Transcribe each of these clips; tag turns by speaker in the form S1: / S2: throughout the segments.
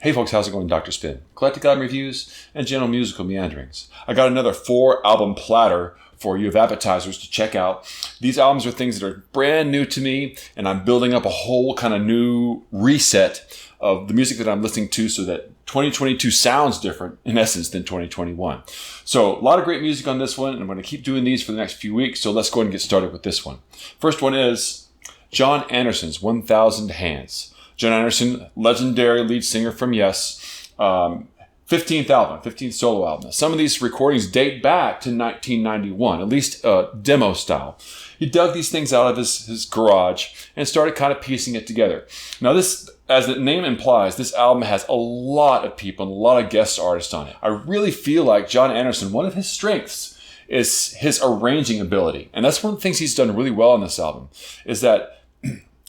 S1: Hey folks, how's it going? Dr. Spin. Eclectic album reviews and general musical meanderings. I got another 4-album platter for you of Appetizers to check out. These albums are things that are brand new to me, and I'm building up a whole kind of new reset of the music that I'm listening to so that 2022 sounds different, in essence, than 2021. So a lot of great music on this one, and I'm going to keep doing these for the next few weeks, so let's go ahead and get started with this one. First one is Jon Anderson's 1,000 Hands. Jon Anderson, legendary lead singer from Yes, 15th solo album. Now, some of these recordings date back to 1991, at least demo style. He dug these things out of his garage and started kind of piecing it together. Now this, as the name implies, this album has a lot of people and a lot of guest artists on it. I really feel like Jon Anderson, one of his strengths is his arranging ability. And that's one of the things he's done really well on this album, is that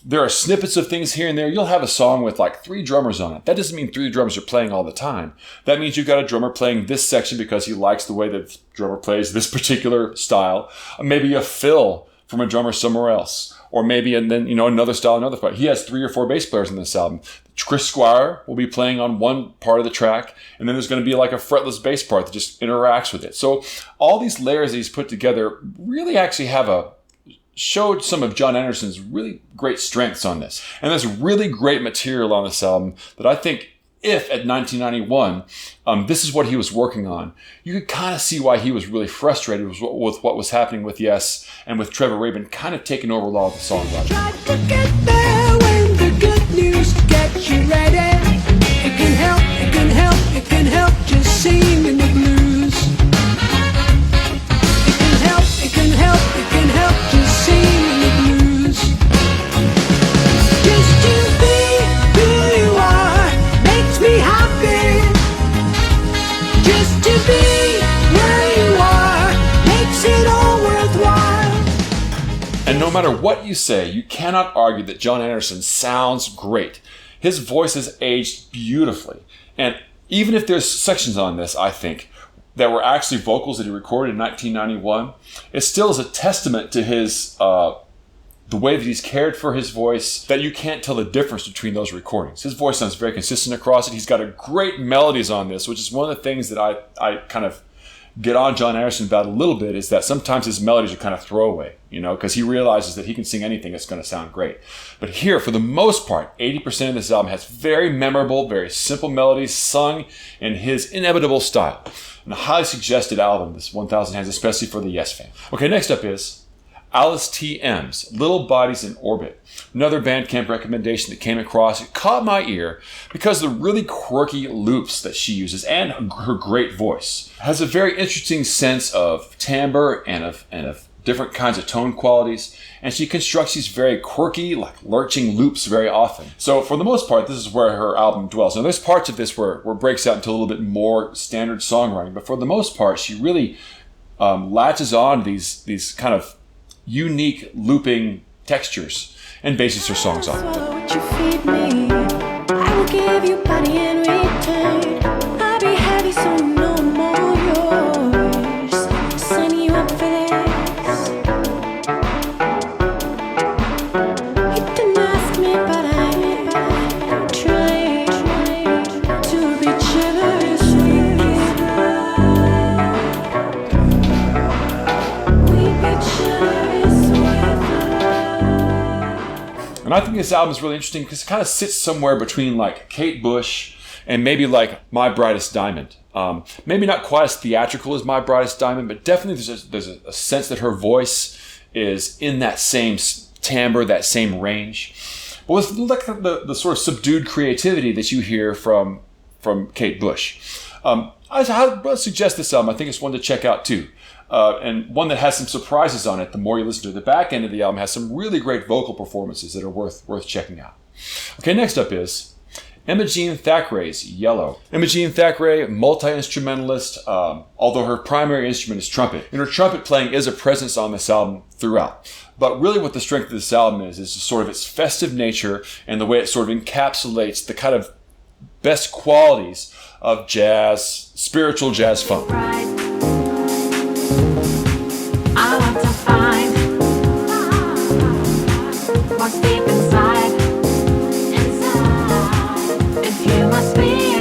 S1: there are snippets of things here and there. You'll have a song with like 3 drummers on it. That doesn't mean 3 drummers are playing all the time. That means you've got a drummer playing this section because he likes the way that the drummer plays this particular style. Maybe a fill from a drummer somewhere else. Or maybe, and then, another style, another part. He has 3 or 4 bass players in this album. Chris Squire will be playing on one part of the track, and then there's going to be like a fretless bass part that just interacts with it. So all these layers that he's put together really actually showed some of Jon Anderson's really great strengths on this. And there's really great material on this album that I think if at 1991, this is what he was working on, you could kind of see why he was really frustrated with what was happening with Yes and with Trevor Rabin kind of taking over a lot of the songwriting.
S2: Try to get there when the good news gets you ready. It can help just singing the blues. It can help just singing the blues. Just to be who you are makes me happy. Just to be where you are makes it all worthwhile.
S1: And no matter what you say, you cannot argue that Jon Anderson sounds great. His voice has aged beautifully. And even if there's sections on this, I think, that were actually vocals that he recorded in 1991, it still is a testament to his the way that he's cared for his voice, that you can't tell the difference between those recordings. His voice sounds very consistent across it. He's got a great melodies on this, which is one of the things that I kind of get on Jon Anderson about a little bit, is that sometimes his melodies are kind of throwaway, because he realizes that he can sing anything that's going to sound great. But here, for the most part, 80% of this album has very memorable, very simple melodies sung in his inevitable style. And a highly suggested album, this 1,000 Hands, especially for the Yes fan. Okay, next up is Alice T. M's Little Bodies in Orbit. Another Bandcamp recommendation that came across. It caught my ear because of the really quirky loops that she uses and her great voice. It has a very interesting sense of timbre and of different kinds of tone qualities, and she constructs these very quirky, like lurching loops very often. So for the most part, this is where her album dwells. Now there's parts of this where it breaks out into a little bit more standard songwriting, but for the most part, she really latches on these kind of unique looping textures and bases her songs on.
S2: What you feed me, I will give you body in return. I'll be heavy, so no more yours. Sign you up for this. You didn't ask me, but I tried to be generous with you. We be generous with
S1: And I think this album is really interesting because it kind of sits somewhere between like Kate Bush and maybe like My Brightest Diamond. Maybe not quite as theatrical as My Brightest Diamond, but definitely there's a sense that her voice is in that same timbre, that same range. But with the sort of subdued creativity that you hear from Kate Bush. I would suggest this album. I think it's one to check out too. And one that has some surprises on it. The more you listen to it, the back end of the album has some really great vocal performances that are worth checking out. Okay, next up is Imogene Thackray's Yellow. Imogene Thackray, multi-instrumentalist, although her primary instrument is trumpet. And her trumpet playing is a presence on this album throughout. But really what the strength of this album is sort of its festive nature and the way it sort of encapsulates the kind of best qualities of jazz, spiritual jazz funk.
S3: I want to find what's deep inside. If you must be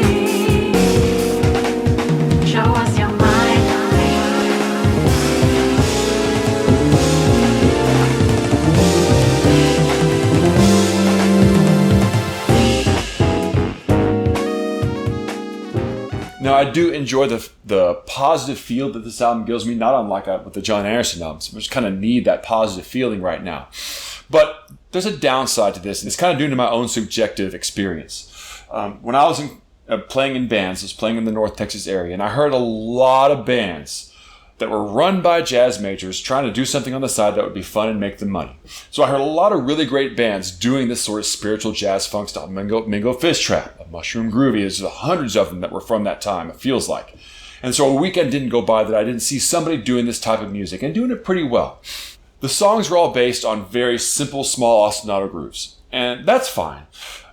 S1: I do enjoy the positive feel that this album gives me, not unlike with the Jon Anderson albums. I just kind of need that positive feeling right now. But there's a downside to this, and it's kind of due to my own subjective experience. When I was playing in bands, I was playing in the North Texas area, and I heard a lot of bands that were run by jazz majors trying to do something on the side that would be fun and make them money. So I heard a lot of really great bands doing this sort of spiritual jazz funk style. Mingo Fish Trap, Mushroom Groovy, there's hundreds of them that were from that time, it feels like. And so a weekend didn't go by that I didn't see somebody doing this type of music and doing it pretty well. The songs were all based on very simple, small ostinato grooves. And that's fine.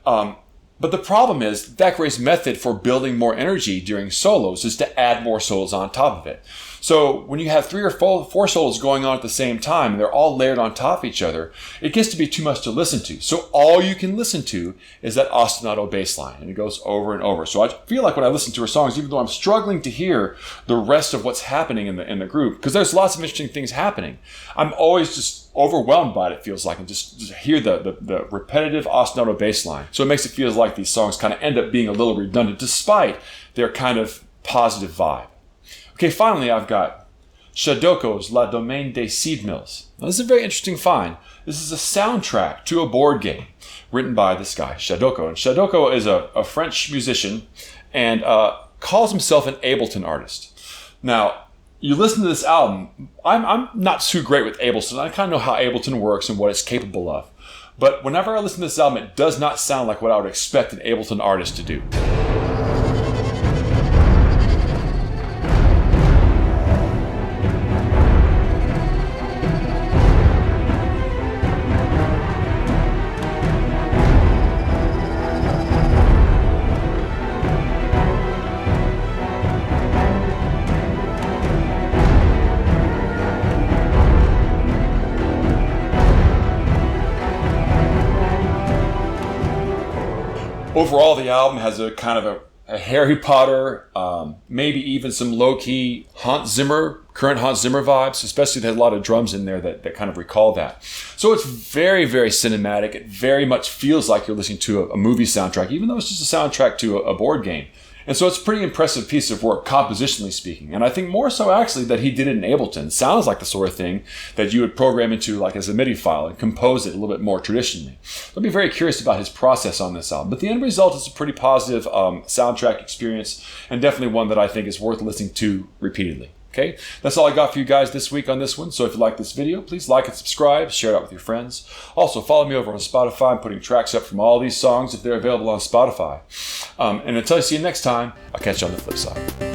S1: But the problem is Thackray's method for building more energy during solos is to add more solos on top of it. So when you have 3 or 4 solos going on at the same time and they're all layered on top of each other, it gets to be too much to listen to. So all you can listen to is that ostinato bass line, and it goes over and over. So I feel like when I listen to her songs, even though I'm struggling to hear the rest of what's happening in the group, because there's lots of interesting things happening, I'm always just overwhelmed by it feels like, and just hear the repetitive ostinato bass line. So it makes it feel like these songs kind of end up being a little redundant despite their kind of positive vibe. Okay, finally I've got Shadoko's La Domaine des Seedmills. Now this is a very interesting find. This is a soundtrack to a board game written by this guy, Shadoko. And Shadoko is a French musician and calls himself an Ableton artist. Now, you listen to this album, I'm not too great with Ableton. I kind of know how Ableton works and what it's capable of. But whenever I listen to this album, it does not sound like what I would expect an Ableton artist to do. Overall, the album has a kind of a Harry Potter, maybe even some low-key current Hans Zimmer vibes, especially there's a lot of drums in there that kind of recall that. So it's very, very cinematic. It very much feels like you're listening to a movie soundtrack, even though it's just a soundtrack to a board game. And so it's a pretty impressive piece of work, compositionally speaking. And I think more so actually that he did it in Ableton. Sounds like the sort of thing that you would program into like as a MIDI file and compose it a little bit more traditionally. I'll be very curious about his process on this album. But the end result is a pretty positive soundtrack experience, and definitely one that I think is worth listening to repeatedly. Okay, that's all I got for you guys this week on this one. So if you like this video, please like and subscribe, share it out with your friends. Also, follow me over on Spotify. I'm putting tracks up from all these songs if they're available on Spotify. And until I see you next time, I'll catch you on the flip side.